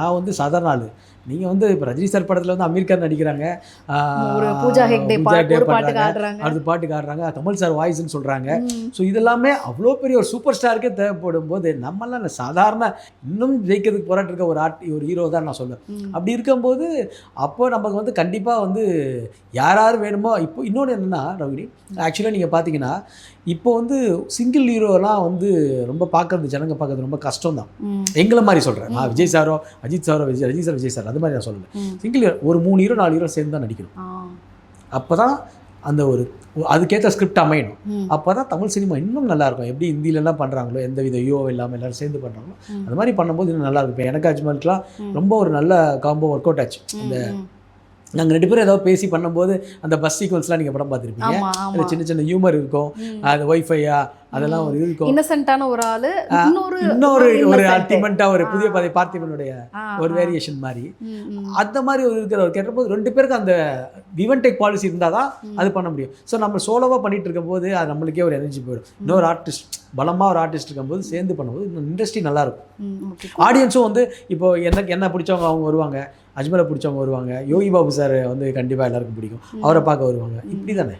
நான் வந்து சாதாரண ஆளு. நீங்க வந்து இப்ப ரஜினி சார் படத்துல வந்து அமீர் கான் நடிக்கிறாங்க. ஒரு பூஜா ஹெக்டே ஒரு பாட்டுக்கு ஆடுறாங்க. அடுத்த பாட்டுக்கு ஆடுறாங்க. கமல் சார் வாய்ஸ்ன்னு சொல்றாங்க. ஸோ இதெல்லாமே அவ்வளோ பெரிய ஒரு சூப்பர் ஸ்டாருக்கே தேவைப்படும் போது நம்மலாம் சாதாரண இன்னும் ஜெயிக்கிறதுக்கு போராட்டு இருக்க ஒரு ஹீரோ தான் நான் சொல்லுவேன். அப்படி இருக்கும்போது அப்போ நமக்கு வந்து கண்டிப்பா வந்து யார் யார் வேணுமோ இப்போ இன்னொன்று என்னன்னா ரவினி, ஆக்சுவலாக நீங்கள் பார்த்தீங்கன்னா இப்போ வந்து சிங்கிள் ஹீரோலாம் வந்து ரொம்ப பார்க்கறது ஜனங்க பார்க்கறது ரொம்ப கஷ்டம் தான். எங்களை மாதிரி சொல்கிறேன். நான் விஜய் சாரோ அஜித் சாரோ விஜய் சார் அது மாதிரி நான் சொல்லலை. சிங்கிள் ஹீரோ ஒரு 3 ஹீரோ 4 ஹீரோ சேர்ந்து தான் நடிக்கணும். அப்போ தான் அந்த ஒரு அதுக்கேற்ற ஸ்கிரிப்ட் அமையணும். அப்போ தான் தமிழ் சினிமா இன்னும் நல்லாயிருக்கும். எப்படி ஹிந்திலலாம் பண்ணுறாங்களோ எந்த வித யூஓ இல்லாமல் எல்லோரும் சேர்ந்து பண்ணுறாங்களோ அது மாதிரி பண்ணும்போது இன்னும் நல்லாயிருக்கும். இப்போ எனக்கு அஜ்மலுக்குலாம் ரொம்ப ஒரு நல்ல காம்போ ஒர்க் அவுட் ஆச்சு. இந்த நாங்கள் 2 பேரும் ஏதாவது பேசி பண்ணும்போது அந்த பஸ் சீக்வன்ஸ்லாம் நீங்கள் படம் பார்த்துருப்பீங்க. அதில் சின்ன சின்ன ஹியூமர் இருக்கும். அது ஒய்ஃபையா அதெல்லாம் ஒரு இருக்கும். இன்னசென்ட்டான ஒரு ஆளு இன்னொரு ஒரு அல்டிமேட்டாக ஒரு புதிய பாதை பார்த்திபனுடைய ஒரு வேரியேஷன் மாதிரி அந்த மாதிரி ஒரு இருக்கிற ஒரு கேட்டபோது 2 பேருக்கு அந்த கிவ் டேக் பாலிசி இருந்தால் தான் அது பண்ண முடியும். ஸோ நம்ம சோலோவாக பண்ணிட்டு இருக்கும்போது அது நம்மளுக்கே ஒரு எனர்ஜி போயிடும். இன்னொரு ஆர்டிஸ்ட் பலமாக ஒரு ஆர்டிஸ்ட் இருக்கும்போது சேர்ந்து பண்ணும்போது இன்னும் இண்டஸ்ட்ரி நல்லாயிருக்கும். ஆடியன்ஸும் வந்து இப்போ என்ன பிடிச்சவங்க அவங்க வருவாங்க, அஜ்மலை பிடிச்சவங்க வருவாங்க, யோகி பாபு சார் வந்து கண்டிப்பாக எல்லாருக்கும் பிடிக்கும், அவரை பார்க்க வருவாங்க. இப்படி தானே